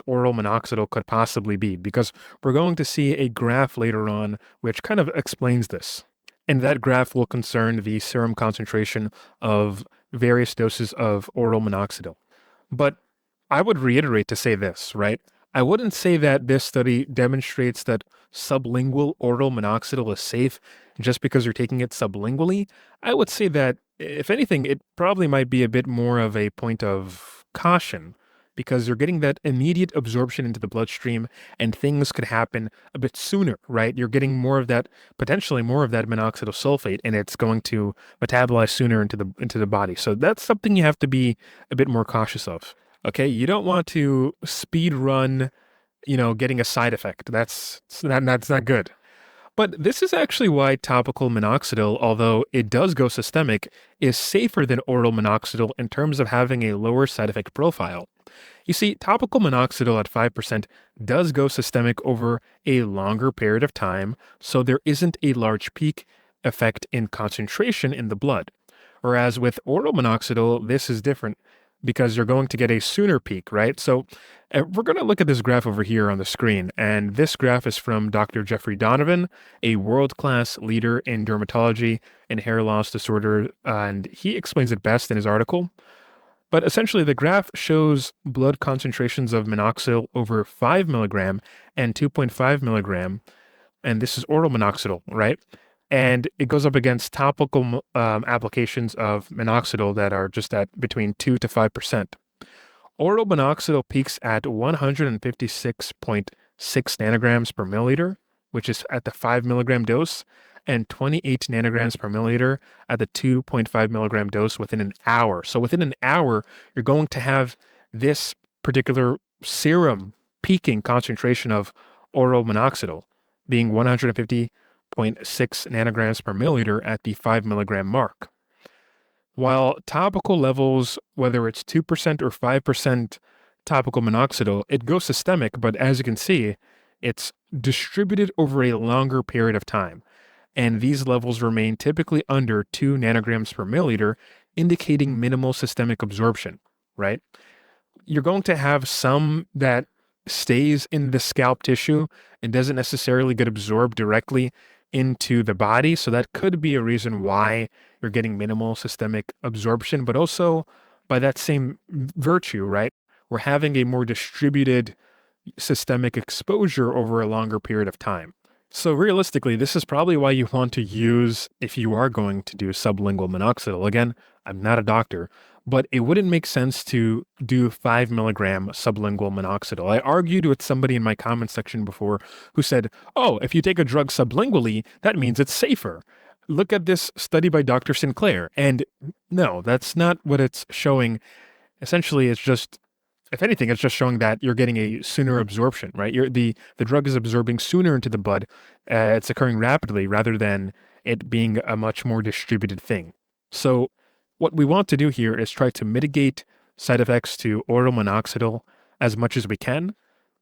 A: oral minoxidil could possibly be, because we're going to see a graph later on which kind of explains this. And that graph will concern the serum concentration of various doses of oral minoxidil. But I would reiterate to say this, right? I wouldn't say that this study demonstrates that sublingual oral minoxidil is safe just because you're taking it sublingually. I would say that, if anything, it probably might be a bit more of a point of caution because you're getting that immediate absorption into the bloodstream and things could happen a bit sooner, right? You're getting more of that, potentially more of that minoxidil sulfate, and it's going to metabolize sooner into the body. So that's something you have to be a bit more cautious of. Okay, you don't want to speed run, getting a side effect. That's not good. But this is actually why topical minoxidil, although it does go systemic, is safer than oral minoxidil in terms of having a lower side effect profile. You see, topical minoxidil at 5% does go systemic over a longer period of time, so there isn't a large peak effect in concentration in the blood. Whereas with oral minoxidil, this is different because you're going to get a sooner peak, right? So we're going to look at this graph over here on the screen. And this graph is from Dr. Jeffrey Donovan, a world-class leader in dermatology and hair loss disorder. And he explains it best in his article. But essentially, the graph shows blood concentrations of minoxidil over 5 milligram and 2.5 milligram. And this is oral minoxidil, right? And it goes up against topical applications of minoxidil that are just at between 2 to 5%. Oral minoxidil peaks at 156.6 nanograms per milliliter, which is at the 5 milligram dose, and 28 nanograms per milliliter at the 2.5 milligram dose within an hour. So within an hour, you're going to have this particular serum peaking concentration of oral minoxidil being 150.6 nanograms per milliliter at the 5 milligram mark. While topical levels, whether it's 2% or 5% topical minoxidil, it goes systemic, but as you can see, it's distributed over a longer period of time. And these levels remain typically under 2 nanograms per milliliter, indicating minimal systemic absorption, right? You're going to have some that stays in the scalp tissue and doesn't necessarily get absorbed directly into the body. So that could be a reason why you're getting minimal systemic absorption, but also by that same virtue, right? We're having a more distributed systemic exposure over a longer period of time. So realistically, this is probably why you want to use, if you are going to do sublingual minoxidil. Again, I'm not a doctor, but it wouldn't make sense to do 5 milligram sublingual minoxidil. I argued with somebody in my comment section before who said, oh, if you take a drug sublingually, that means it's safer. Look at this study by Dr. Sinclair. And no, that's not what it's showing. Essentially, it's just, if anything, it's just showing that you're getting a sooner absorption, right? The drug is absorbing sooner into the blood. It's occurring rapidly rather than it being a much more distributed thing. So what we want to do here is try to mitigate side effects to oral minoxidil as much as we can.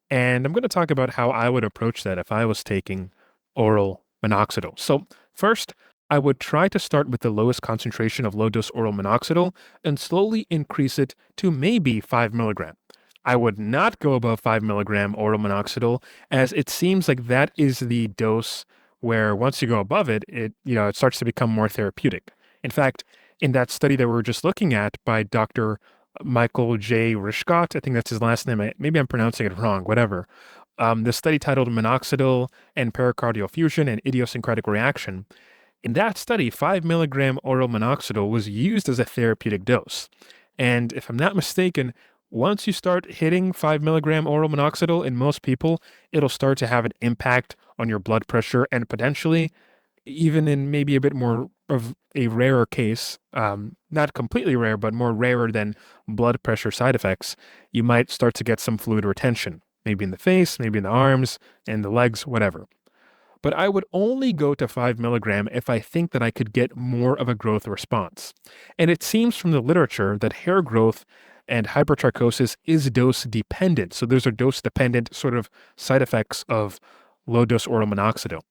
A: And I'm going to talk about how I would approach that if I was taking oral minoxidil. So first, I would try to start with the lowest concentration of low-dose oral minoxidil and slowly increase it to maybe 5 milligram. I would not go above 5 milligram oral minoxidil, as it seems like that is the dose where once you go above it, it starts to become more therapeutic. In fact, in that study that we were just looking at by Dr. Michael J. Rishkot, I think that's his last name. Maybe I'm pronouncing it wrong, whatever. the study titled Minoxidil and Pericardial Effusion and Idiosyncratic Reaction. In that study, 5 milligram oral minoxidil was used as a therapeutic dose. And if I'm not mistaken, once you start hitting 5 milligram oral minoxidil in most people, it'll start to have an impact on your blood pressure and potentially, even in maybe a bit more of a rarer case, not completely rare, but more rarer than blood pressure side effects, you might start to get some fluid retention, maybe in the face, maybe in the arms, and the legs, whatever. But I would only go to 5 milligram if I think that I could get more of a growth response. And it seems from the literature that hair growth and hypertrichosis is dose dependent. So those are dose dependent sort of side effects of low dose oral minoxidil.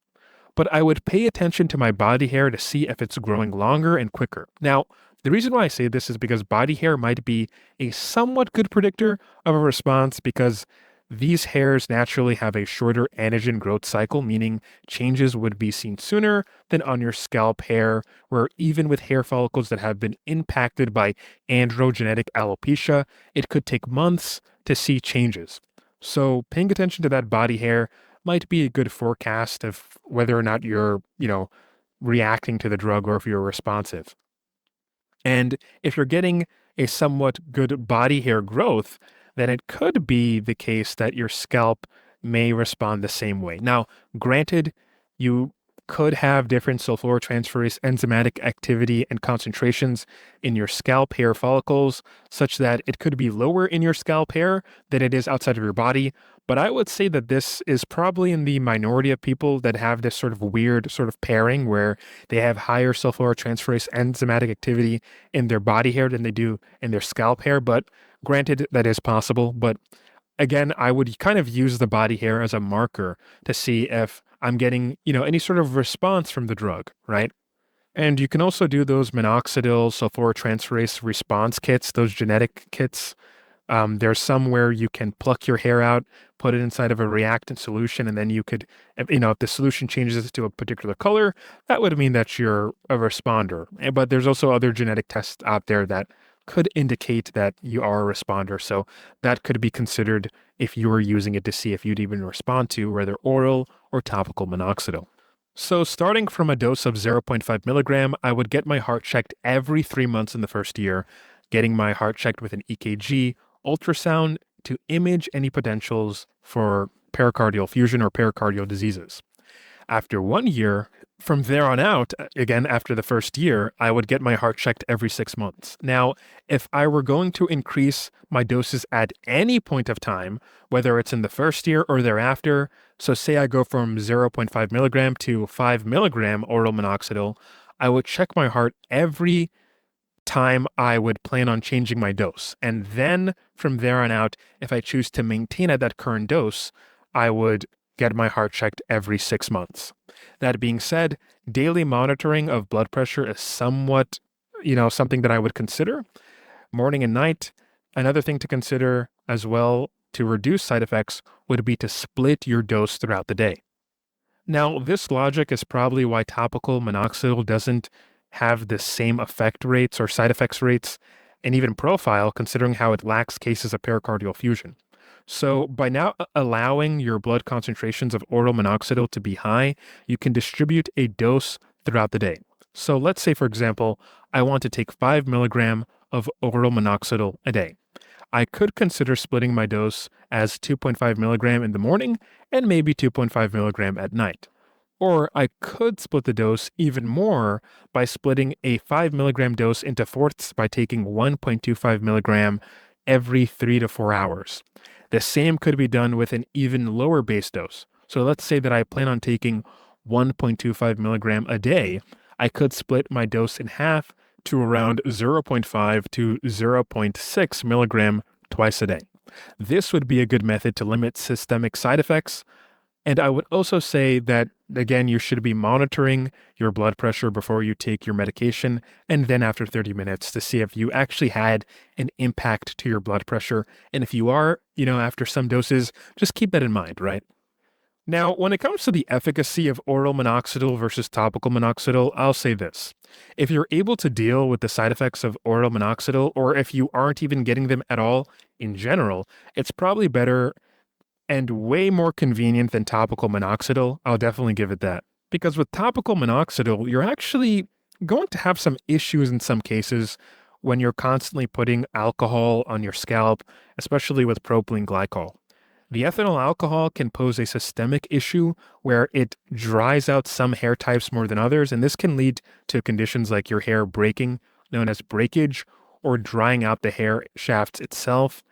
A: But I would pay attention to my body hair to see if it's growing longer and quicker. Now, the reason why I say this is because body hair might be a somewhat good predictor of a response because these hairs naturally have a shorter anagen growth cycle, meaning changes would be seen sooner than on your scalp hair, where even with hair follicles that have been impacted by androgenetic alopecia, it could take months to see changes. So paying attention to that body hair might be a good forecast of whether or not you're, reacting to the drug or if you're responsive. And if you're getting a somewhat good body hair growth, then it could be the case that your scalp may respond the same way. Now, granted, you could have different sulforotransferase enzymatic activity and concentrations in your scalp hair follicles, such that it could be lower in your scalp hair than it is outside of your body. But I would say that this is probably in the minority of people that have this sort of weird sort of pairing where they have higher sulforotransferase enzymatic activity in their body hair than they do in their scalp hair. But granted, that is possible. But again, I would kind of use the body hair as a marker to see if I'm getting, any sort of response from the drug, right? And you can also do those minoxidil sulforotransferase response kits, those genetic kits. There's some where you can pluck your hair out, put it inside of a reactant solution, and then you could, if the solution changes to a particular color, that would mean that you're a responder. But there's also other genetic tests out there that could indicate that you are a responder. So that could be considered if you were using it to see if you'd even respond to whether oral or topical minoxidil. So starting from a dose of 0.5 milligram, I would get my heart checked every 3 months in the first year, getting my heart checked with an EKG, ultrasound to image any potentials for pericardial effusion or pericardial diseases. After 1 year, from there on out, again, after the first year, I would get my heart checked every 6 months. Now, if I were going to increase my doses at any point of time, whether it's in the first year or thereafter, so say I go from 0.5 milligram to 5 milligram oral minoxidil, I would check my heart every time I would plan on changing my dose. And then from there on out, if I choose to maintain at that current dose, I would get my heart checked every 6 months. That being said, daily monitoring of blood pressure is somewhat, something that I would consider. Morning and night. Another thing to consider as well to reduce side effects would be to split your dose throughout the day. Now, this logic is probably why topical minoxidil doesn't have the same effect rates or side effects rates and even profile, considering how it lacks cases of pericardial effusion. So by now allowing your blood concentrations of oral minoxidil to be high, you can distribute a dose throughout the day. So let's say, for example, I want to take 5 milligram of oral minoxidil a day. I could consider splitting my dose as 2.5 milligram in the morning and maybe 2.5 milligram at night. Or I could split the dose even more by splitting a 5 milligram dose into fourths by taking 1.25 milligram every 3 to 4 hours. The same could be done with an even lower base dose. So let's say that I plan on taking 1.25 milligram a day. I could split my dose in half to around 0.5 to 0.6 milligram twice a day. This would be a good method to limit systemic side effects. And I would also say that, again, you should be monitoring your blood pressure before you take your medication, and then after 30 minutes to see if you actually had an impact to your blood pressure. And if you are, after some doses, just keep that in mind, right? Now, when it comes to the efficacy of oral minoxidil versus topical minoxidil, I'll say this. If you're able to deal with the side effects of oral minoxidil, or if you aren't even getting them at all in general, it's probably better and way more convenient than topical minoxidil. I'll definitely give it that. Because with topical minoxidil, you're actually going to have some issues in some cases when you're constantly putting alcohol on your scalp, especially with propylene glycol. The ethanol alcohol can pose a systemic issue where it dries out some hair types more than others, and this can lead to conditions like your hair breaking, known as breakage, or drying out the hair shafts itself.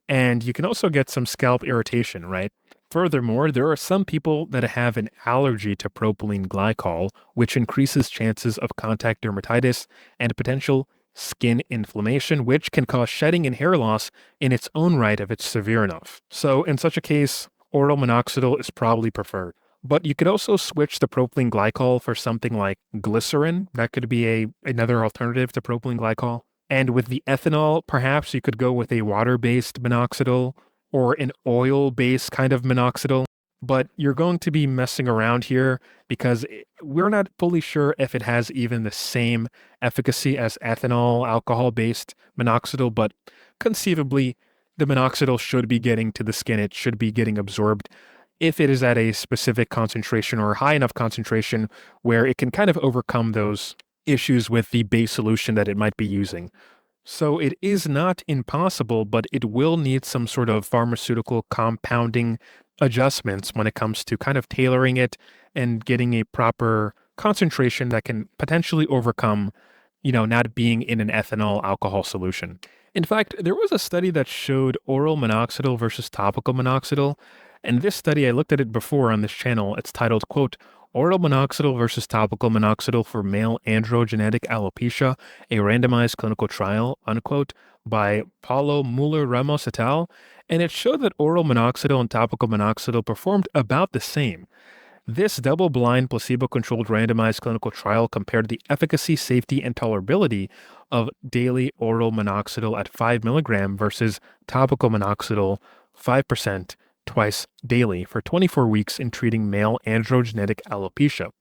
A: And you can also get some scalp irritation, right? Furthermore, there are some people that have an allergy to propylene glycol, which increases chances of contact dermatitis and potential skin inflammation, which can cause shedding and hair loss in its own right if it's severe enough. So in such a case, oral minoxidil is probably preferred. But you could also switch the propylene glycol for something like glycerin. That could be another alternative to propylene glycol. And with the ethanol, perhaps you could go with a water-based minoxidil or an oil-based kind of minoxidil. But you're going to be messing around here because we're not fully sure if it has even the same efficacy as ethanol alcohol-based minoxidil, but conceivably the minoxidil should be getting to the skin. It should be getting absorbed if it is at a specific concentration or high enough concentration where it can kind of overcome those issues with the base solution that it might be using. So it is not impossible, but it will need some sort of pharmaceutical compounding adjustments when it comes to kind of tailoring it and getting a proper concentration that can potentially overcome, not being in an ethanol alcohol solution. In fact, there was a study that showed oral minoxidil versus topical minoxidil. And this study, I looked at it before on this channel. It's titled, quote, Oral minoxidil versus topical minoxidil for male androgenetic alopecia, a randomized clinical trial, unquote, by Paulo Muller-Ramos et al. And it showed that oral minoxidil and topical minoxidil performed about the same. This double-blind, placebo-controlled randomized clinical trial compared the efficacy, safety, and tolerability of daily oral minoxidil at 5 milligram versus topical minoxidil 5% twice daily for 24 weeks in treating male androgenetic alopecia.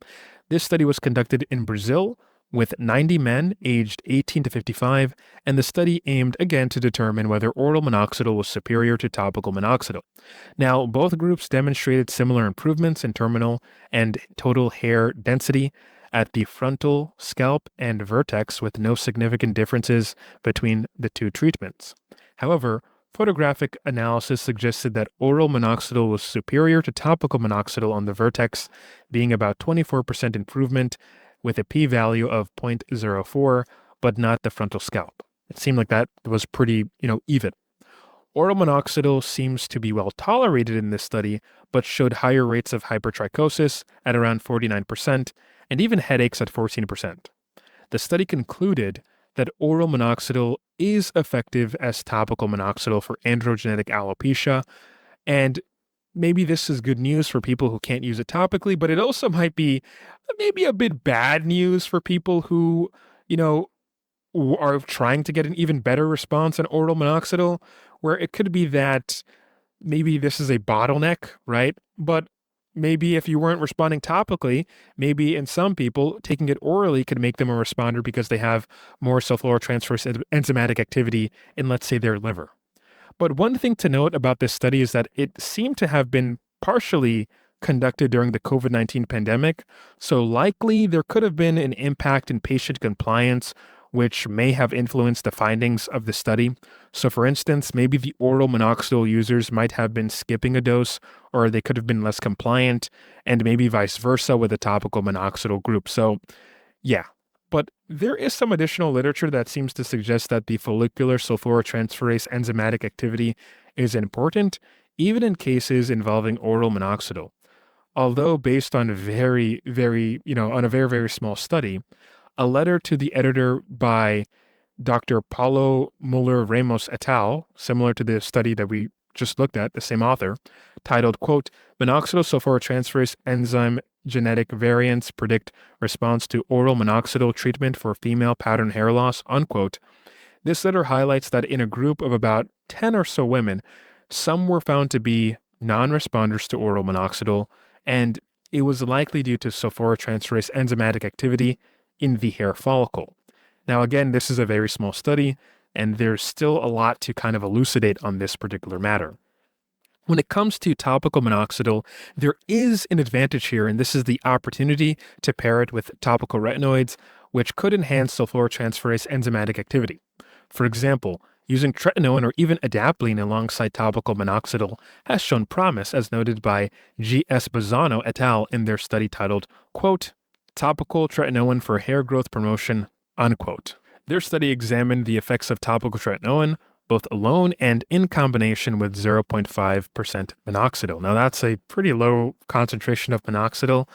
A: This study was conducted in Brazil with 90 men aged 18 to 55, and the study aimed again to determine whether oral minoxidil was superior to topical minoxidil. Now, both groups demonstrated similar improvements in terminal and total hair density at the frontal, scalp, and vertex with no significant differences between the two treatments. However, photographic analysis suggested that oral minoxidil was superior to topical minoxidil on the vertex, being about 24% improvement with a p-value of 0.04, but not the frontal scalp. It seemed like that was pretty, even. Oral minoxidil seems to be well tolerated in this study, but showed higher rates of hypertrichosis at around 49% and even headaches at 14%. The study concluded that oral minoxidil is effective as topical minoxidil for androgenetic alopecia, and maybe this is good news for people who can't use it topically, but it also might be maybe a bit bad news for people who, are trying to get an even better response on oral minoxidil, where it could be that maybe this is a bottleneck, right? But maybe if you weren't responding topically, maybe in some people, taking it orally could make them a responder because they have more sulforotransferase enzymatic activity in, let's say, their liver. But one thing to note about this study is that it seemed to have been partially conducted during the COVID-19 pandemic, so likely there could have been an impact in patient compliance, which may have influenced the findings of the study. So for instance, maybe the oral minoxidil users might have been skipping a dose, or they could have been less compliant, and maybe vice versa with the topical minoxidil group. So yeah, but there is some additional literature that seems to suggest that the follicular sulforotransferase enzymatic activity is important, even in cases involving oral minoxidil. Although based on on a very, very small study, a letter to the editor by Dr. Paulo Muller-Ramos et al., similar to the study that we just looked at, the same author, titled, quote, Minoxidil sulforotransferase enzyme genetic variants predict response to oral minoxidil treatment for female pattern hair loss, unquote. This letter highlights that in a group of about 10 or so women, some were found to be non-responders to oral minoxidil, and it was likely due to sulforotransferase enzymatic activity in the hair follicle. Now, again, this is a very small study, and there's still a lot to kind of elucidate on this particular matter. When it comes to topical minoxidil, there is an advantage here, and this is the opportunity to pair it with topical retinoids, which could enhance sulfuryltransferase enzymatic activity. For example, using tretinoin or even adapalene alongside topical minoxidil has shown promise, as noted by G.S. Bozzano et al. In their study titled, quote, Topical Tretinoin for Hair Growth Promotion, unquote. Their study examined the effects of topical tretinoin both alone and in combination with 0.5% minoxidil. Now, that's a pretty low concentration of minoxidil,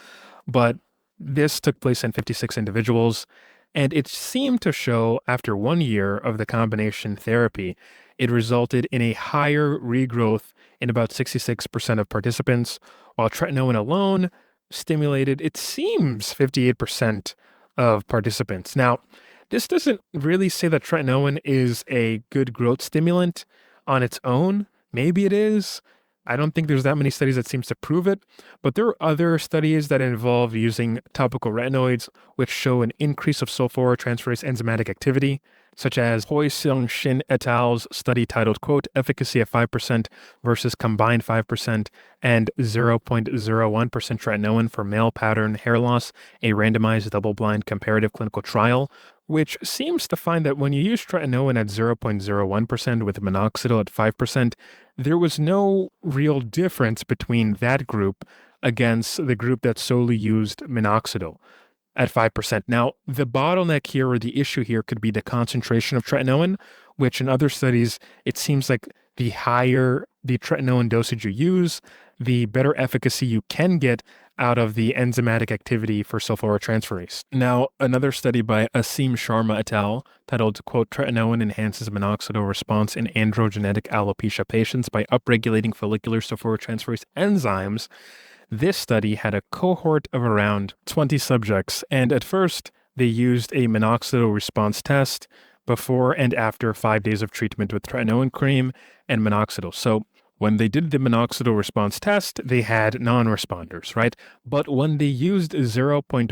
A: but this took place in 56 individuals, and it seemed to show after 1 year of the combination therapy, it resulted in a higher regrowth in about 66% of participants, while tretinoin alone stimulated, it seems, 58% of participants. Now, this doesn't really say that tretinoin is a good growth stimulant on its own. Maybe it is. I don't think there's that many studies that seems to prove it, but there are other studies that involve using topical retinoids, which show an increase of sulfuryltransferase enzymatic activity, such as Hoi Seung Shin et al.'s study titled, quote, Efficacy of 5% versus combined 5% and 0.01% tretinoin for male pattern hair loss, a randomized double-blind comparative clinical trial, which seems to find that when you use tretinoin at 0.01% with minoxidil at 5%, there was no real difference between that group against the group that solely used minoxidil at 5%. Now, the bottleneck here or the issue here could be the concentration of tretinoin, which in other studies, it seems like the higher the tretinoin dosage you use, the better efficacy you can get out of the enzymatic activity for sulfuryltransferase. Now, another study by Asim Sharma et al. Titled, quote, Tretinoin enhances minoxidil response in androgenetic alopecia patients by upregulating follicular sulfuryltransferase enzymes. This study had a cohort of around 20 subjects, and at first, they used a minoxidil response test before and after 5 days of treatment with tretinoin cream and minoxidil. So, when they did the minoxidil response test, they had non-responders, right? But when they used 0.1%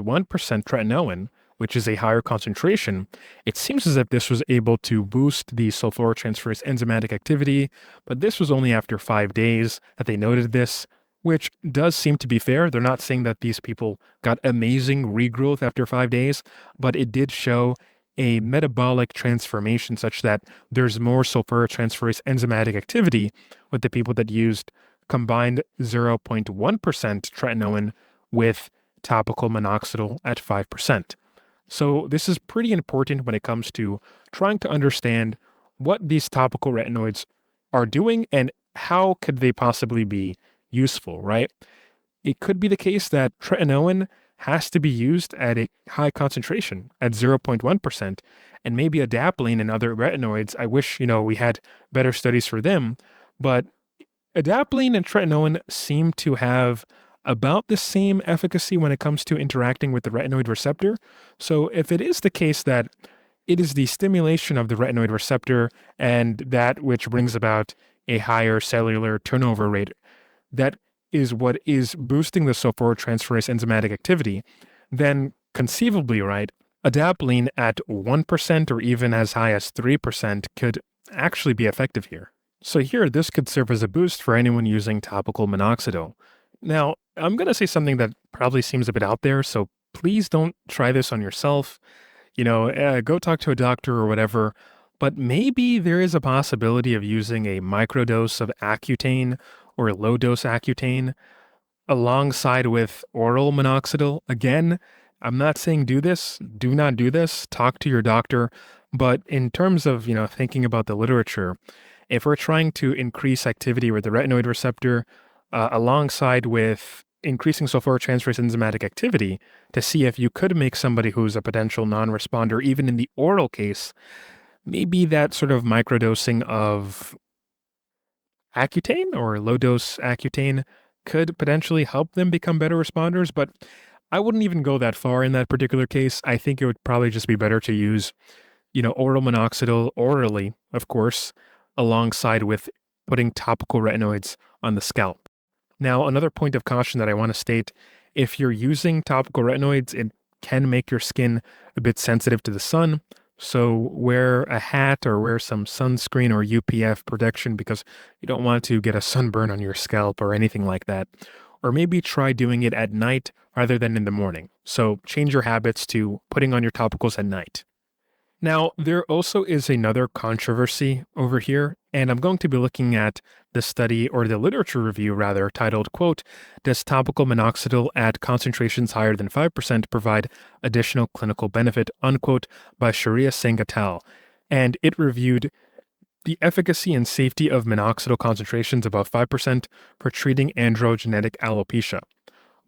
A: tretinoin, which is a higher concentration, it seems as if this was able to boost the sulfuryltransferase enzymatic activity, but this was only after 5 days that they noted this, which does seem to be fair. They're not saying that these people got amazing regrowth after 5 days, but it did show a metabolic transformation such that there's more sulfuryltransferase enzymatic activity with the people that used combined 0.1% tretinoin with topical minoxidil at 5%. So this is pretty important when it comes to trying to understand what these topical retinoids are doing and how could they possibly be useful, right? It could be the case that tretinoin has to be used at a high concentration at 0.1%, and maybe adapalene and other retinoids. I wish, we had better studies for them, but adapalene and tretinoin seem to have about the same efficacy when it comes to interacting with the retinoid receptor. So if it is the case that it is the stimulation of the retinoid receptor and that which brings about a higher cellular turnover rate, that is what is boosting the sulfuryltransferase enzymatic activity, then conceivably, right, adapalene at 1% or even as high as 3% could actually be effective here. So here, this could serve as a boost for anyone using topical minoxidil. Now, I'm going to say something that probably seems a bit out there, so please don't try this on yourself. Go talk to a doctor or whatever, but maybe there is a possibility of using a microdose of Accutane or a low-dose Accutane alongside with oral minoxidil. Again, I'm not saying do this. Do not do this. Talk to your doctor. But in terms of, thinking about the literature, if we're trying to increase activity with the retinoid receptor alongside with increasing sulfuryltransferase enzymatic activity to see if you could make somebody who's a potential non-responder, even in the oral case, maybe that sort of microdosing of Accutane or low-dose Accutane could potentially help them become better responders, but I wouldn't even go that far in that particular case. I think it would probably just be better to use, oral minoxidil orally, of course, alongside with putting topical retinoids on the scalp. Now, another point of caution that I want to state, if you're using topical retinoids, it can make your skin a bit sensitive to the sun. So wear a hat or wear some sunscreen or UPF protection because you don't want to get a sunburn on your scalp or anything like that. Or maybe try doing it at night rather than in the morning. So change your habits to putting on your topicals at night. Now, there also is another controversy over here, and I'm going to be looking at the study or the literature review rather titled, quote, "Does topical minoxidil at concentrations higher than 5% provide additional clinical benefit," unquote, by Sharia Singh et al. And it reviewed the efficacy and safety of minoxidil concentrations above 5% for treating androgenetic alopecia.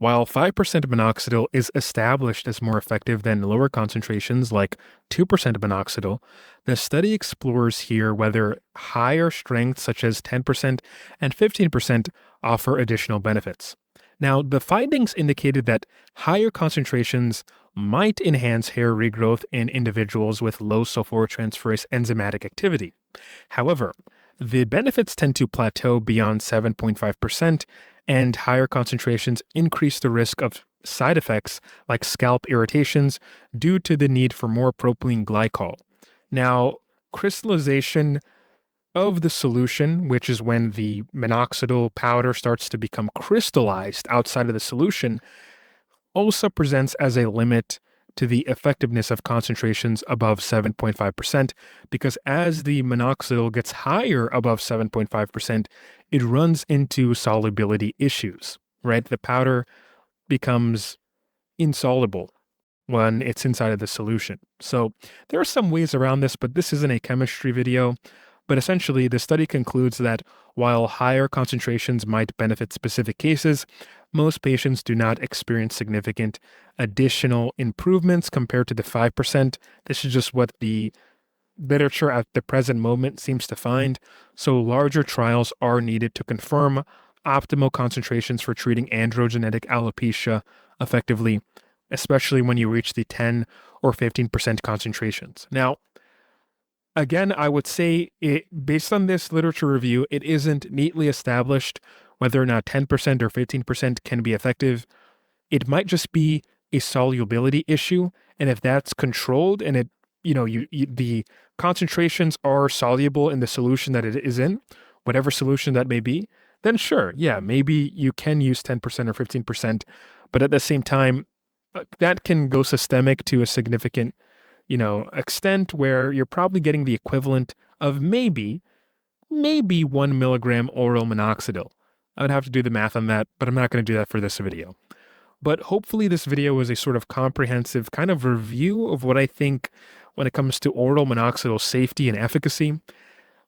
A: While 5% minoxidil is established as more effective than lower concentrations like 2% minoxidil, the study explores here whether higher strengths such as 10% and 15% offer additional benefits. Now, the findings indicated that higher concentrations might enhance hair regrowth in individuals with low sulfuryltransferase enzymatic activity. However, the benefits tend to plateau beyond 7.5%, and higher concentrations increase the risk of side effects like scalp irritations due to the need for more propylene glycol. Now, crystallization of the solution, which is when the minoxidil powder starts to become crystallized outside of the solution, also presents as a limit to the effectiveness of concentrations above 7.5%, because as the minoxidil gets higher above 7.5%, it runs into solubility issues, right? The powder becomes insoluble when it's inside of the solution. So there are some ways around this, but this isn't a chemistry video. But essentially, the study concludes that while higher concentrations might benefit specific cases, most patients do not experience significant additional improvements compared to the 5%. This is just what the literature at the present moment seems to find. So larger trials are needed to confirm optimal concentrations for treating androgenetic alopecia effectively, especially when you reach the 10 or 15% concentrations. Now, again, I would say based on this literature review, it isn't neatly established whether or not 10% or 15% can be effective. It might just be a solubility issue. And if that's controlled and it, the concentrations are soluble in the solution that it is in, whatever solution that may be, then sure, yeah, maybe you can use 10% or 15%. But at the same time, that can go systemic to a significant extent where you're probably getting the equivalent of maybe 1 milligram oral minoxidil. I would have to do the math on that, but I'm not going to do that for this video. But hopefully this video was a sort of comprehensive kind of review of what I think when it comes to oral minoxidil safety and efficacy.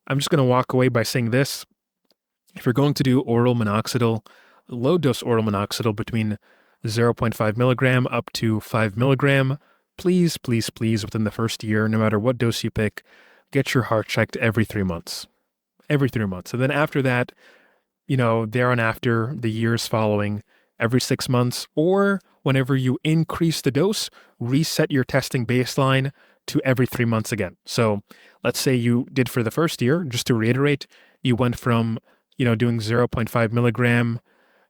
A: I'm just going to walk away by saying this. If you're going to do oral minoxidil, low dose oral minoxidil between 0.5 milligram up to 5 milligram, please, please, please, within the first year, no matter what dose you pick, get your heart checked every 3 months. Every 3 months. And then after that, there and after the years following, every 6 months, or whenever you increase the dose, reset your testing baseline to every 3 months again. So let's say you did for the first year, just to reiterate, you went from, doing 0.5 milligram,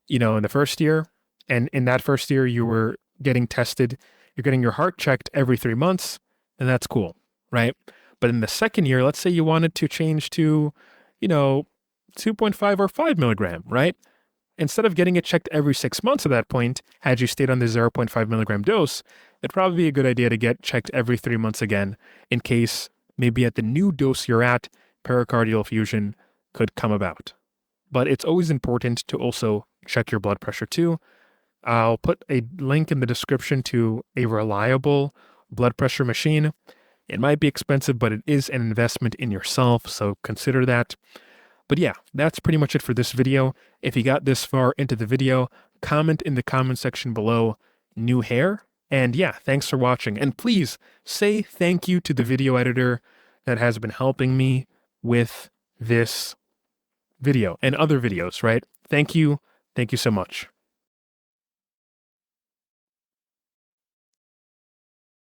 A: in the first year. And in that first year, you were getting tested. You're getting your heart checked every 3 months, and that's cool, right? But in the second year, let's say you wanted to change to, 2.5 or 5 milligram, right? Instead of getting it checked every 6 months at that point, had you stayed on the 0.5 milligram dose, it'd probably be a good idea to get checked every 3 months again, in case maybe at the new dose you're at, pericardial effusion could come about. But it's always important to also check your blood pressure too. I'll put a link in the description to a reliable blood pressure machine. It might be expensive, but it is an investment in yourself, so consider that. But yeah, that's pretty much it for this video. If you got this far into the video, comment in the comment section below, new hair. And yeah, thanks for watching. And please say thank you to the video editor that has been helping me with this video and other videos, right? Thank you. Thank you so much.